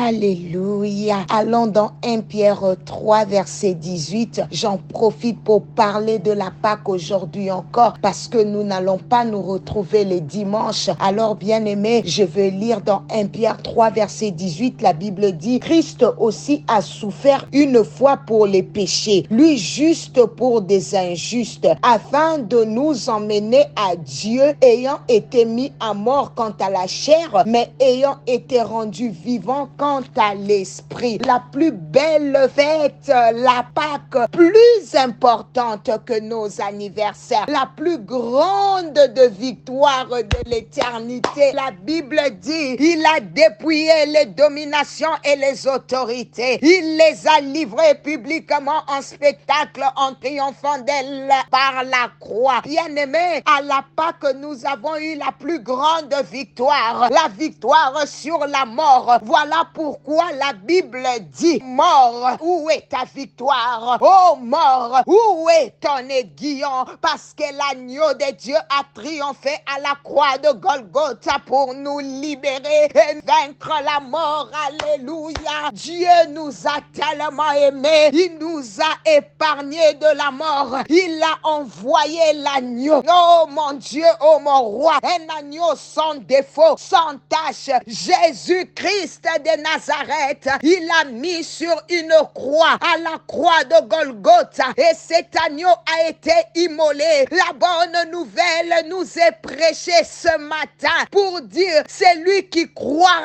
Alléluia. Allons dans 1 Pierre 3, verset 18. J'en profite pour parler de la Pâque aujourd'hui encore parce que nous n'allons pas nous retrouver les dimanches. Alors, bien-aimés, je vais lire dans 1 Pierre 3, verset 18. La Bible dit, Christ aussi a souffert une fois pour les péchés, lui juste pour des injustes, afin de nous emmener à Dieu, ayant été mis à mort quant à la chair, mais ayant été rendu vivant quant à l'esprit. La plus belle fête, la Pâque, plus importante que nos anniversaires, la plus grande de victoire de l'éternité. La Bible dit, il a dépouillé les dominations et les autorités. Il les a livrées publiquement en spectacle en triomphant d'elles par la croix. Bien-aimés, à la Pâque, nous avons eu la plus grande victoire, la victoire sur la mort. Voilà pourquoi la Bible dit, mort, où est ta victoire? Oh mort, où est ton aiguillon? Parce que l'agneau de Dieu a triomphé à la croix de Golgotha pour nous libérer et vaincre la mort. Alléluia. Dieu nous a tellement aimés, il nous a épargnés de la mort. Il a envoyé l'agneau. Oh mon Dieu, oh mon roi, un agneau sans défaut, sans tache, Jésus-Christ de Nazareth. Il a mis sur une croix, à la croix de Golgotha, et cet agneau a été immolé. La bonne nouvelle nous est prêchée ce matin pour dire, c'est lui qui croira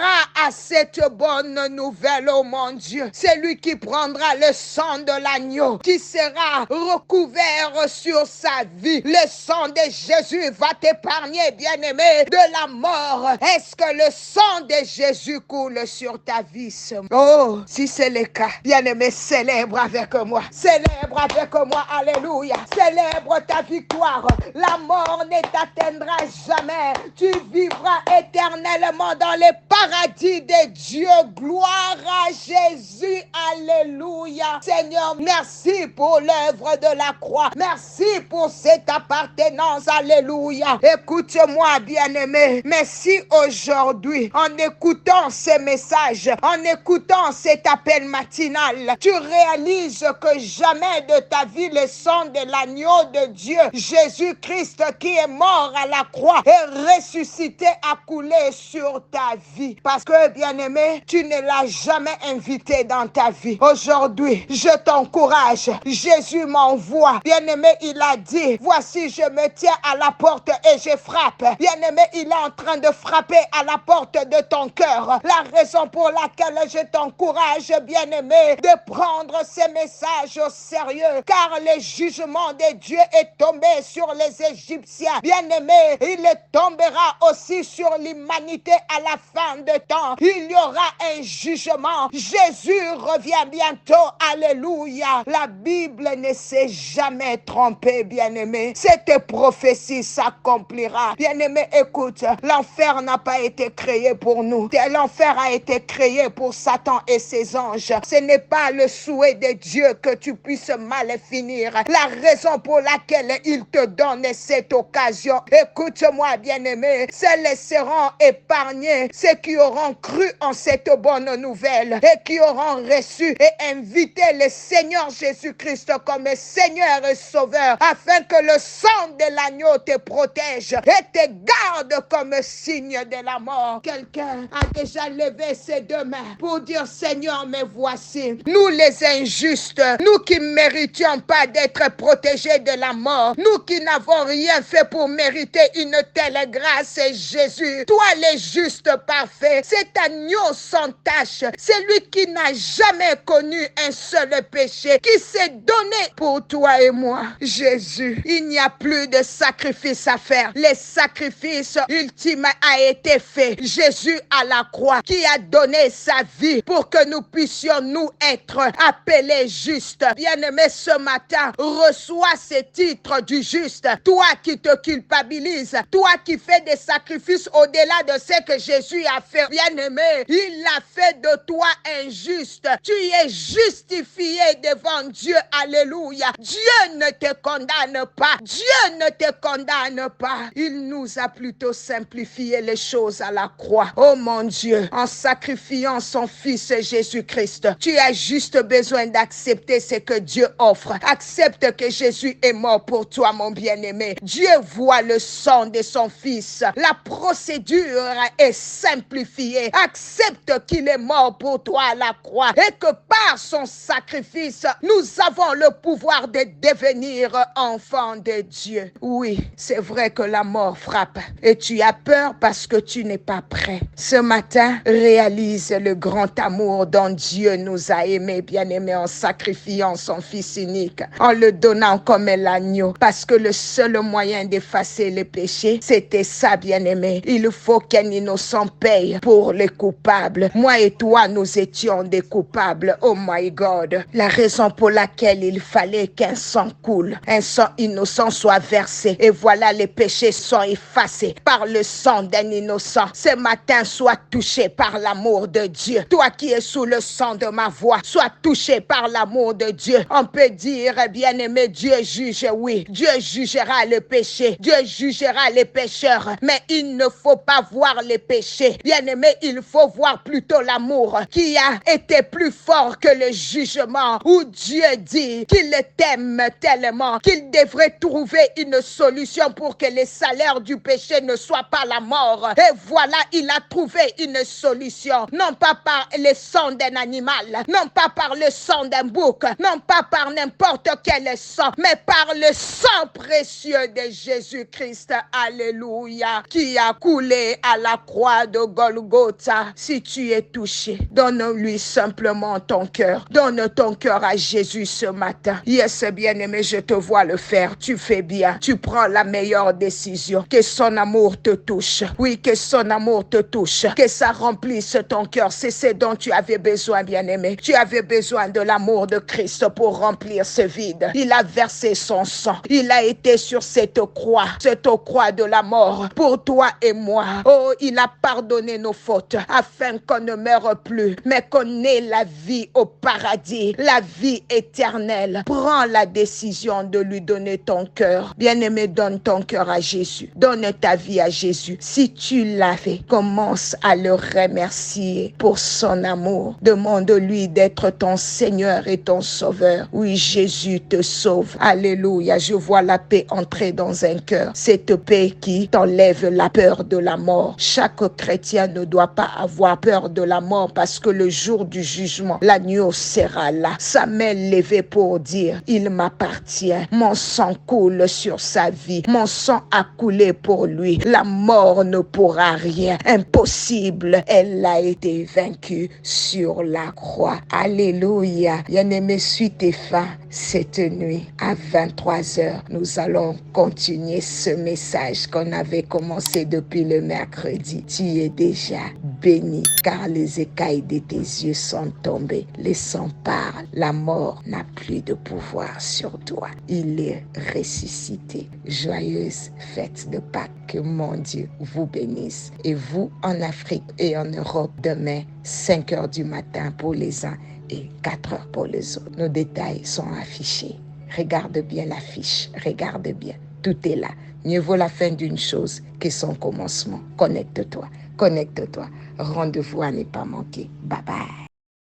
à cette bonne nouvelle, oh mon Dieu. C'est lui qui prendra le sang de l'agneau, qui sera recouvert sur sa vie. Le sang de Jésus va t'épargner, bien-aimé, de la mort. Est-ce que le sang de Jésus coule sur ta vie ce matin? Oh, si c'est le cas, bien-aimé, célèbre avec moi. Célèbre avec moi, alléluia. Célèbre ta victoire. La mort ne t'atteindra jamais. Tu vivras éternellement dans les paradis de Dieu. Gloire à Jésus, alléluia. Seigneur, merci pour l'œuvre de la croix. Merci pour cette appartenance, alléluia. Écoute-moi, bien-aimé. Mais si aujourd'hui, en écoutant ces messages, en écoutant cet appel matinal, tu réalises que jamais de ta vie le sang de l'agneau de Dieu, Jésus-Christ qui est mort à la croix et ressuscité a coulé sur ta vie. Parce que, bien-aimé, tu ne l'as jamais invité dans ta vie. Aujourd'hui, je t'encourage. Jésus m'envoie. Bien-aimé, il a dit, voici, je me tiens à la porte et je frappe. Bien-aimé, il est en train de frapper à la porte de ton cœur. La raison pour laquelle je t'encourage, bien-aimé, de prendre ces messages au sérieux, car le jugement de Dieu est tombé sur les Égyptiens. Bien-aimé, il tombera aussi sur l'humanité à la fin de temps. Il y aura un jugement. Jésus revient bientôt. Alléluia. La Bible ne s'est jamais trompée, bien-aimé. Cette prophétie s'accomplira. Bien-aimé, écoute, l'enfer n'a pas été créé pour nous. L'enfer a été créé pour Satan et ses anges. Ce n'est pas le souhait de Dieu que tu puisses mal finir. La raison pour laquelle il te donne cette occasion, écoute-moi, bien-aimé, celles seront épargnés, ceux qui auront cru en cette bonne nouvelle et qui auront reçu et invité le Seigneur Jésus-Christ comme Seigneur et Sauveur, afin que le sang de l'agneau te protège et te garde comme signe de la mort. Quelqu'un a déjà levé ses deux mains pour dire, Seigneur, me voici. Nous les injustes, nous qui ne méritions pas d'être protégés de la mort, nous qui n'avons rien fait pour mériter une telle grâce, Jésus, toi le juste parfait, cet agneau sans tache, celui qui n'a jamais connu un seul péché, qui s'est donné pour toi et moi. Jésus, il n'y a plus de sacrifice à faire. Le sacrifice ultime a été fait. Jésus à la croix qui a donné sa vie pour que nous puissions nous être appelés justes. Bien-aimé, ce matin, reçois ce titre du juste. Toi qui te culpabilises, toi qui fais des sacrifices au-delà de ce que Jésus a fait. Bien-aimé, il a fait de toi injuste. Tu es justifié devant Dieu. Alléluia. Dieu ne te condamne pas. Dieu ne te condamne pas. Il nous a plutôt simplifié les choses à la croix. Oh mon Dieu, en sacrifiant sacrifiant son Fils Jésus-Christ. Tu as juste besoin d'accepter ce que Dieu offre. Accepte que Jésus est mort pour toi, mon bien-aimé. Dieu voit le sang de son Fils. La procédure est simplifiée. Accepte qu'il est mort pour toi à la croix et que par son sacrifice, nous avons le pouvoir de devenir enfants de Dieu. Oui, c'est vrai que la mort frappe et tu as peur parce que tu n'es pas prêt. Ce matin, réalise le grand amour dont Dieu nous a aimés, bien-aimés, en sacrifiant son Fils unique, en le donnant comme l'agneau, parce que le seul moyen d'effacer les péchés, c'était ça, bien-aimé. Il faut qu'un innocent paye pour les coupables. Moi et toi, nous étions des coupables. Oh my God. La raison pour laquelle il fallait qu'un sang coule, un sang innocent soit versé. Et voilà, les péchés sont effacés par le sang d'un innocent. Ce matin, sois touché par l'amour de Dieu. Toi qui es sous le sang de ma voix, sois touché par l'amour de Dieu. On peut dire, bien-aimé, Dieu juge, oui. Dieu jugera le péché. Dieu jugera les pécheurs. Mais il ne faut pas voir les péchés. Bien-aimé, il faut voir plutôt l'amour qui a été plus fort que le jugement, où Dieu dit qu'il t'aime tellement qu'il devrait trouver une solution pour que les salaires du péché ne soient pas la mort. Et voilà, il a trouvé une solution, non pas par le sang d'un animal, non pas par le sang d'un bouc, non pas par n'importe quel sang, mais par le sang précieux de Jésus-Christ, alléluia, qui a coulé à la croix de Golgotha. Si tu es touché, donne-lui simplement ton cœur. Donne ton cœur à Jésus ce matin. Yes, bien-aimé, je te vois le faire. Tu fais bien. Tu prends la meilleure décision. Que son amour te touche. Oui, que son amour te touche. Que ça remplisse ton cœur. C'est ce dont tu avais besoin, bien-aimé. Tu avais besoin de l'amour de Christ pour remplir ce vide. Il a versé son sang. Il a été sur cette croix de la mort pour toi et moi. Oh, il a pardonné nos fautes afin qu'on ne meure plus, mais qu'on ait la vie au paradis, la vie éternelle. Prends la décision de lui donner ton cœur. Bien-aimé, donne ton cœur à Jésus. Donne ta vie à Jésus. Si tu l'as fait, commence à le remercier pour son amour. Demande-lui d'être ton Seigneur et ton Sauveur. Oui, Jésus te sauve. Alléluia. Je vois la paix entrer dans un cœur. Cette paix qui t'enlève la peur de la mort. Chaque chrétien ne doit pas avoir peur de la mort parce que le jour du jugement, l'agneau sera là. Sa main levée pour dire, il m'appartient. Mon sang coule sur sa vie. Mon sang a coulé pour lui. La mort ne pourra rien. Impossible. Elle a été vaincue sur la croix. Alléluia. Bien-aimé, suis tes fins cette nuit à 23h. Nous allons continuer ce message qu'on avait commencé depuis le mercredi. Tu es déjà béni car les écailles de tes yeux sont tombées. Les sangs parlent. La mort n'a plus de pouvoir sur toi. Il est ressuscité. Joyeuse fête de Pâques. Que mon Dieu vous bénisse. Et vous en Afrique et en Europe, demain, 5h du matin pour les uns et 4h pour les autres. Nos détails sont affichés. Regarde bien l'affiche. Regarde bien. Tout est là. Mieux vaut la fin d'une chose que son commencement. Connecte-toi. Connecte-toi. Rendez-vous à ne pas manquer. Bye bye.